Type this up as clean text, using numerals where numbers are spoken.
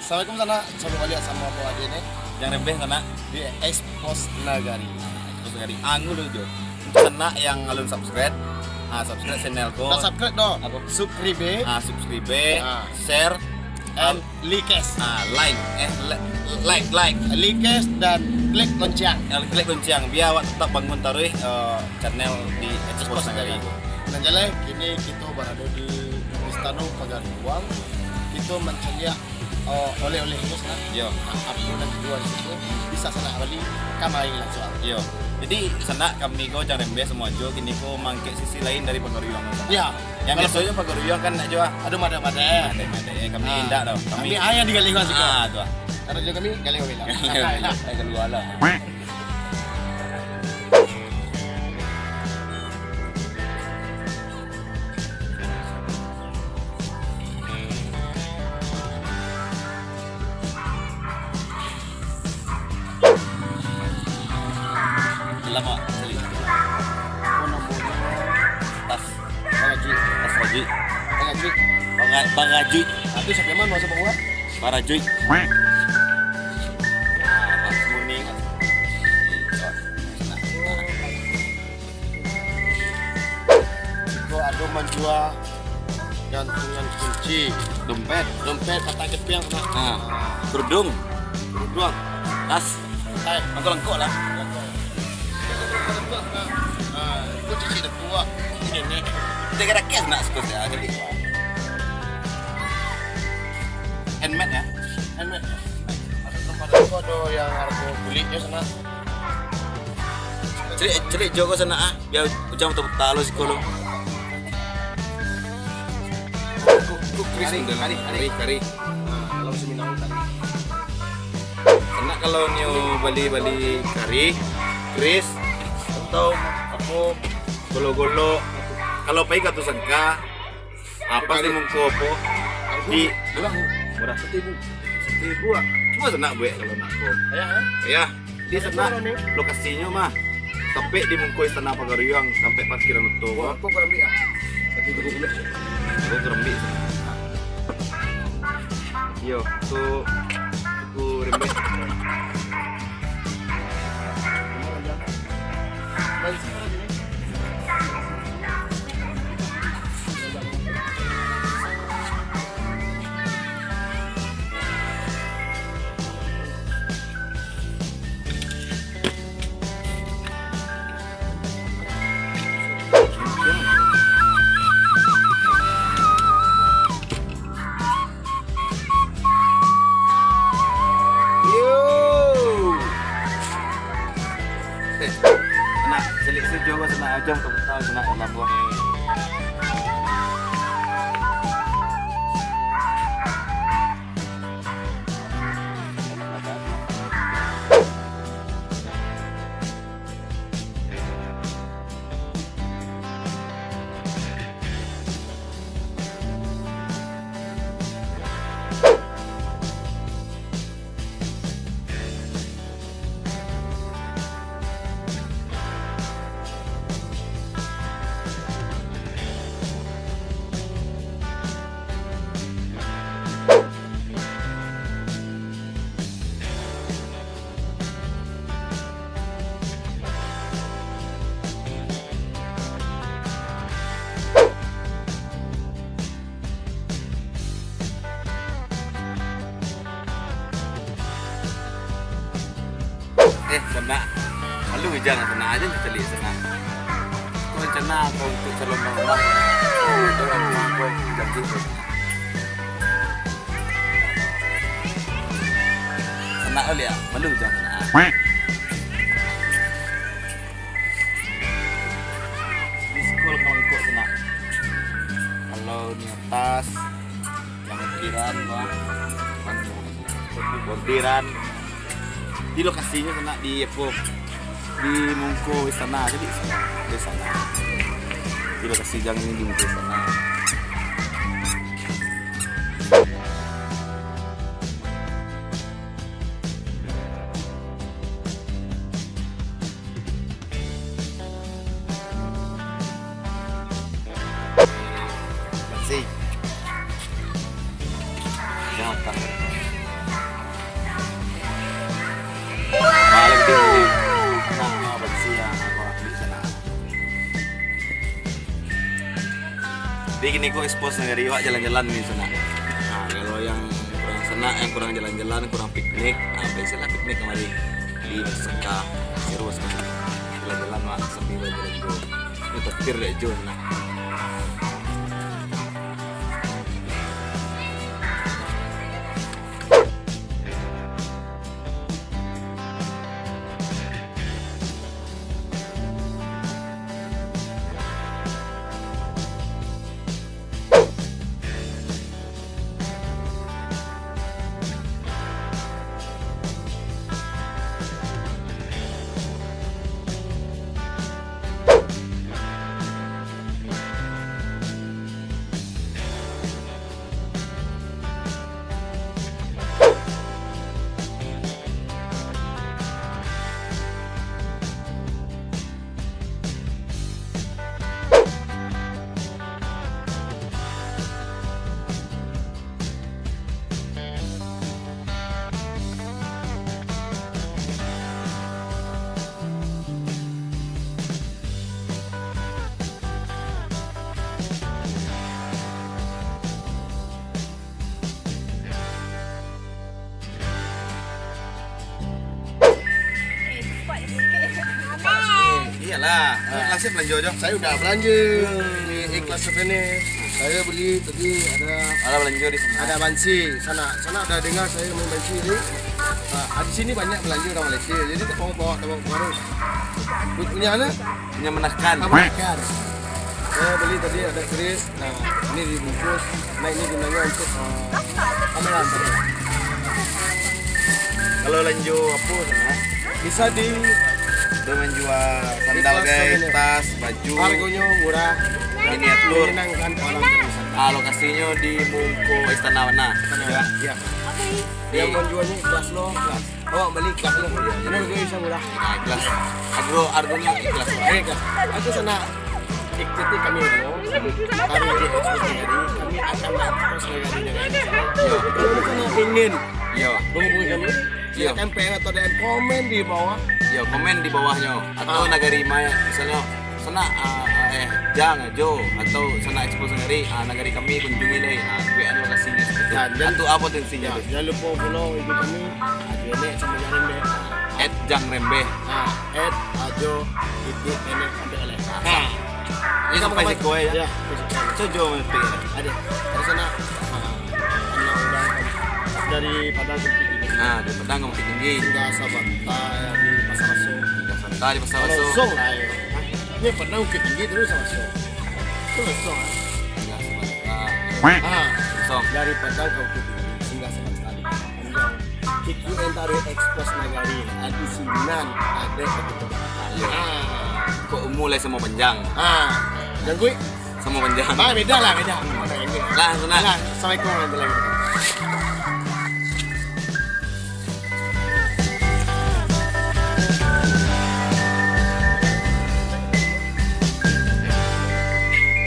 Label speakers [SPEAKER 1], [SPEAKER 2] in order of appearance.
[SPEAKER 1] Assalamualaikum sana, coba balik sama aku aja nih
[SPEAKER 2] Yang rembeh sana
[SPEAKER 1] di Expos Nagari.
[SPEAKER 2] terus dari anggu dulu jo. Untuk sana yang alun subscribe, subscribe channelku.
[SPEAKER 1] Nah, subscribe dong.
[SPEAKER 2] Apa?
[SPEAKER 1] Subscribe,
[SPEAKER 2] Subscribe,
[SPEAKER 1] Ah.
[SPEAKER 2] share,
[SPEAKER 1] and likes,
[SPEAKER 2] like, like,
[SPEAKER 1] likes dan klik lonceng.
[SPEAKER 2] klik lonceng biar awak tetap bangun taruh channel di Expos Nagari.
[SPEAKER 1] Dan jalan kini kita berada di Istana Pagaribuan. Kita mencari oleh-oleh itu sana.
[SPEAKER 2] Yo,
[SPEAKER 1] Aku dan kedua di situ bisa sana balik kamari langsung.
[SPEAKER 2] yo. Jadi sana kami ko jangan rembeh semua jo. Kini ko mangke sisi lain dari Pagaribuan.
[SPEAKER 1] Ya,
[SPEAKER 2] Yang biasanya Pagaribuan kan nak jo.
[SPEAKER 1] aduh mada-mada.
[SPEAKER 2] Kami indah dah.
[SPEAKER 1] Kami ayah di Galihwan sih.
[SPEAKER 2] Tu.
[SPEAKER 1] Karena juga kami Galihwan bilang.
[SPEAKER 2] Keluar lah. Lama sekali. Tas
[SPEAKER 1] Bagaji,
[SPEAKER 2] Raji.
[SPEAKER 1] bagaji.
[SPEAKER 2] Bagajuy.
[SPEAKER 1] Tapi siapa yang mau sepak bola?
[SPEAKER 2] Barajuy. Pas muning.
[SPEAKER 1] Itu ada menjual gantungan kunci, dompet, patah kepiang,
[SPEAKER 2] Kerudung,
[SPEAKER 1] dua,
[SPEAKER 2] tas,
[SPEAKER 1] tay,
[SPEAKER 2] lengkok lah.
[SPEAKER 1] kunci sih tua, ini.
[SPEAKER 2] Kita kira cash nak sekos ya, jadi handmade ya.
[SPEAKER 1] Handmade. Ada tempat itu ada yang harga kulitnya sana.
[SPEAKER 2] Celik Joko sana biar ujang betul-betul lo sekolah. Kari.
[SPEAKER 1] Kalau seminar tadi.
[SPEAKER 2] Karena kalau nyu bali kari, kris atau apa golo-golo. Kalau pai katu sangka apa sih mungko apa di murah 1.000 ah. Cuma senak gue kalau nak ko. Ya, di sana lokasinya mah sampai di mungko Istana Pagaribuan sampai parkiran utama.
[SPEAKER 1] Aku kurang beli ya.
[SPEAKER 2] Aku kerembi. Yo, aku rembes. Nak selik juga sana aja untuk tahu sana dalam buah. Sana lalu jangan sana aja celi sana. Kau rencana kau untuk calon orang orang kau janji tu. Sana oli ya, lalu jangan sana. Di sekolah kau ikut sana. Kalau ni atas yang bordiran wah, bordiran di lokasinya sana di apa di Mungko Istana jadi di sana di lokasi gang ini di Mungko Istana. Bersih. Jangan Bikin ko expose negeri Iwak jalan-jalan di sana. Nah, kalau yang kurang sana, yang kurang jalan-jalan, kurang piknik, biasalah piknik kemari di Sengka, seru sekali. Jalan-jalan Wak sambil jalan-jalan. Ini petir deh Jo. Nah. Iyalah, kelasnya belanja aja.
[SPEAKER 1] Saya udah belanja di ikhlas ini. Saya beli tadi
[SPEAKER 2] Ada belanja di sana.
[SPEAKER 1] ada bansi sana ada dengar saya main bansi ini. Di sini banyak belanja orang Malaysia. Jadi mau bawa baru. Punya anak
[SPEAKER 2] Punya menakkan.
[SPEAKER 1] makan. Saya beli tadi ada keris. Nah, ini dibungkus. Nah, ini gunanya untuk kamera.
[SPEAKER 2] Kalau lanjut apa sana?
[SPEAKER 1] Bisa di
[SPEAKER 2] Udah menjual sandal
[SPEAKER 1] Ikhlas
[SPEAKER 2] guys,
[SPEAKER 1] ini.
[SPEAKER 2] tas, baju,
[SPEAKER 1] harganya murah.
[SPEAKER 2] miniatur.
[SPEAKER 1] Menyenangkan orang berwisata.
[SPEAKER 2] Lokasinya di Mungko Istana Warna. Ya.
[SPEAKER 1] Ya. Yang mau jualnya ikhlas loh, ikhlas. Oh, beli ikhlas loh. Ini harganya bisa murah.
[SPEAKER 2] Nah, ikhlas. Harganya ikhlas.
[SPEAKER 1] Baik, aku sana ikuti kami dulu. Hari ini kami akan terus negari Kalau sana ingin
[SPEAKER 2] Yo,
[SPEAKER 1] menghubungi kami,
[SPEAKER 2] Iya.
[SPEAKER 1] silakan PM atau DM komen di bawah.
[SPEAKER 2] yo komen di bawahnya atau Nagari Maya misalnya sana jangan Jo atau sana ekspos Nagari Nagari kami kunjungi deh WA lokasinya seperti
[SPEAKER 1] Dan-
[SPEAKER 2] itu. Atau apa tensinya
[SPEAKER 1] Ya, jangan lupa follow IG kami. Ajo sama Jarin deh.
[SPEAKER 2] @jangrembe.
[SPEAKER 1] Ajo itu ini ambil oleh.
[SPEAKER 2] Ini sampai si kowe ya.
[SPEAKER 1] Ya,
[SPEAKER 2] Sojo mesti.
[SPEAKER 1] ada dari sana undang-undang dari Padang Bukit ini
[SPEAKER 2] Nah, di Padang kamu tinggi.
[SPEAKER 1] hingga Sabanta ya, di Pasar Aso.
[SPEAKER 2] Santai di pasar
[SPEAKER 1] Kalau
[SPEAKER 2] Aso.
[SPEAKER 1] Song lah ya. Ini Padang Bukit Tinggi terus sama Song. Terus Song.
[SPEAKER 2] Enggak sebentar. Song.
[SPEAKER 1] Dari Padang ke Bukit Tinggi hingga Sabanta di panjang. Kiku entari ekspos nagari adisinan ada betul.
[SPEAKER 2] Iya. Kok mulai semua panjang.
[SPEAKER 1] Yang gue,
[SPEAKER 2] Semua panjang.
[SPEAKER 1] beda lah beda.
[SPEAKER 2] Lah, sana.
[SPEAKER 1] Assalamualaikum warahmatullahi wabarakatuh.